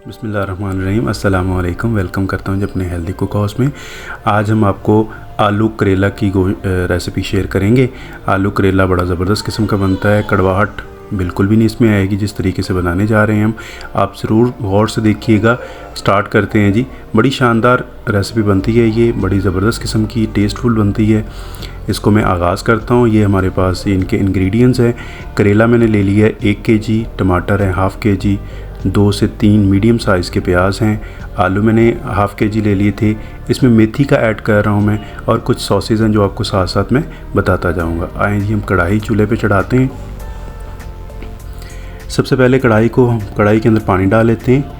बिस्मिल्लाहिर्रहमानिर्रहीम अस्सलाम वालेकुम। वेलकम करता हूँ जी अपने हेल्दी कुक हाउस में। आज हम आपको आलू करेला की रेसिपी शेयर करेंगे। आलू करेला बड़ा ज़बरदस्त किस्म का बनता है, कड़वाहट बिल्कुल भी नहीं इसमें आएगी जिस तरीके से बनाने जा रहे हैं हम। आप ज़रूर गौर से देखिएगा। स्टार्ट करते हैं जी। बड़ी शानदार रेसिपी बनती है ये, बड़ी ज़बरदस्त किस्म की टेस्टफुल बनती है। इसको मैं आगाज़ करता हूँ। ये हमारे पास इनके इंग्रेडिएंट्स हैं। करेला मैंने ले लिया है 1 kg, टमाटर है ½ kg, 2 से 3 मीडियम साइज़ के प्याज हैं, आलू मैंने ½ kg ले लिए थे। इसमें मेथी का ऐड कर रहा हूँ मैं, और कुछ सॉसेज हैं जो आपको साथ साथ मैं बताता जाऊँगा। आए जी हम कढ़ाई चूल्हे पे चढ़ाते हैं। सबसे पहले कढ़ाई के अंदर पानी डाल लेते हैं।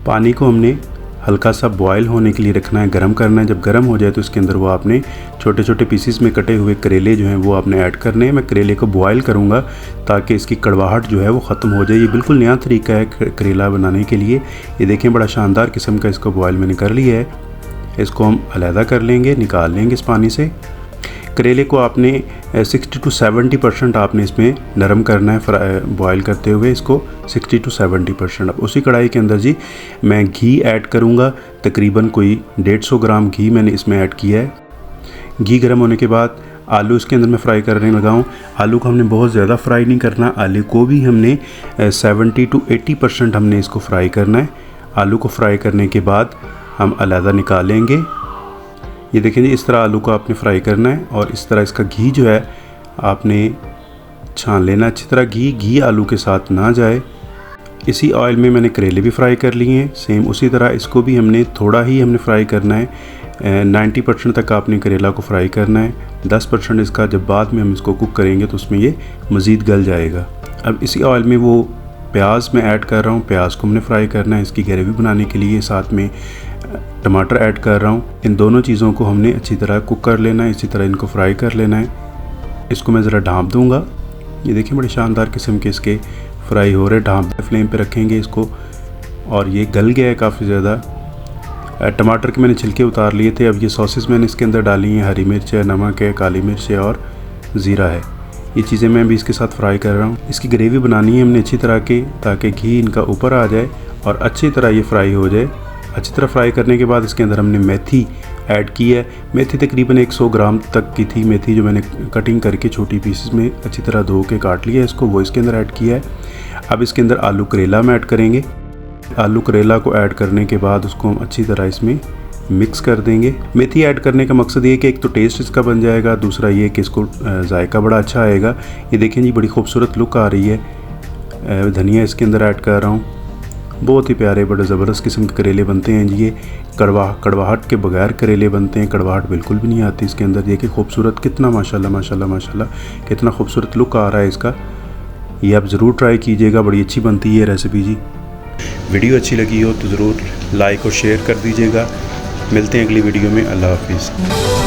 पानी को हमने हल्का सा बॉयल होने के लिए रखना है, गर्म करना है। जब गर्म हो जाए तो इसके अंदर वो आपने छोटे छोटे पीसीस में कटे हुए करेले जो हैं वो आपने ऐड करने हैं। मैं करेले को बॉयल करूँगा ताकि इसकी कड़वाहट जो है वो ख़त्म हो जाए। ये बिल्कुल नया तरीका है करेला बनाने के लिए। ये देखें बड़ा शानदार किस्म का इसको बॉयल मैंने कर लिया है। इसको हम अलहदा कर लेंगे, निकाल लेंगे इस पानी से। करेले को आपने 60 to 70% आपने इसमें नरम करना है बॉयल करते हुए इसको 60 to 70%। अब उसी कढ़ाई के अंदर जी मैं घी ऐड करूँगा। तकरीबन कोई 150 ग्राम घी मैंने इसमें ऐड किया है। घी गर्म होने के बाद आलू इसके अंदर मैं फ्राई करने लगा हूँ। आलू को हमने बहुत ज़्यादा फ्राई नहीं करना, आलू को भी हमने 70 to 80% हमने इसको फ्राई करना है। आलू को फ्राई करने के बाद हम अलहदा निकालेंगे। ये देखें जी, इस तरह आलू को आपने फ्राई करना है, और इस तरह इसका घी जो है आपने छान लेना अच्छी तरह। घी आलू के साथ ना जाए। इसी ऑयल में मैंने करेले भी फ्राई कर लिए हैं। सेम उसी तरह इसको भी हमने थोड़ा ही फ्राई करना है। 90% तक आपने करेला को फ्राई करना है। 10% इसका जब बाद में हम इसको कुक करेंगे तो उसमें ये मज़ीद गल जाएगा। अब इसी ऑयल में वो प्याज मैं ऐड कर रहा हूँ। प्याज को हमने फ्राई करना है इसकी ग्रेवी बनाने के लिए। साथ में टमाटर ऐड कर रहा हूँ। इन दोनों चीज़ों को हमने अच्छी तरह कुक कर लेना है, इसी तरह इनको फ्राई कर लेना है। इसको मैं ज़रा ढाँप दूँगा। ये देखिए बड़े शानदार किस्म के इसके फ्राई हो रहे। ढाँप फ्लेम पे रखेंगे इसको, और ये गल गया है काफ़ी ज़्यादा। टमाटर के मैंने छिलके उतार लिए थे। अब ये सॉसेस मैंने इसके अंदर डाली हैं। हरी मिर्च है, नमक है, काली मिर्च है और ज़ीरा है। ये चीज़ें मैं भी इसके साथ फ्राई कर रहा हूँ। इसकी ग्रेवी बनानी है हमने अच्छी तरह की, ताकि घी इनका ऊपर आ जाए और अच्छी तरह ये फ्राई हो जाए। अच्छी तरह फ्राई करने के बाद इसके अंदर हमने मेथी ऐड की है। मेथी तकरीबन 100 ग्राम तक की थी मेथी, जो मैंने कटिंग करके छोटी पीसेस में अच्छी तरह धो के काट लिया है इसको, वो इसके अंदर ऐड किया है। अब इसके अंदर आलू करेला में ऐड करेंगे। आलू करेला को ऐड करने के बाद उसको हम अच्छी तरह इसमें मिक्स कर देंगे। मेथी ऐड करने का मकसद ये कि एक तो टेस्ट इसका बन जाएगा, दूसरा ये कि इसको जायका बड़ा अच्छा आएगा। ये देखें जी बड़ी खूबसूरत लुक आ रही है। धनिया इसके अंदर ऐड कर रहा हूँ। बहुत ही प्यारे बड़े ज़बरदस्त किस्म के करेले बनते हैं जी। ये कड़वाहट के बगैर करेले बनते हैं। कड़वाहट बिल्कुल भी नहीं आती इसके अंदर। देखिए खूबसूरत कितना, माशाल्लाह माशाल्लाह माशाल्लाह कितना खूबसूरत लुक आ रहा है इसका। ये आप ज़रूर ट्राई कीजिएगा, बड़ी अच्छी बनती है रेसिपी जी। वीडियो अच्छी लगी हो तो ज़रूर लाइक और शेयर कर दीजिएगा। मिलते हैं अगली वीडियो में। अल्लाह हाफिज़।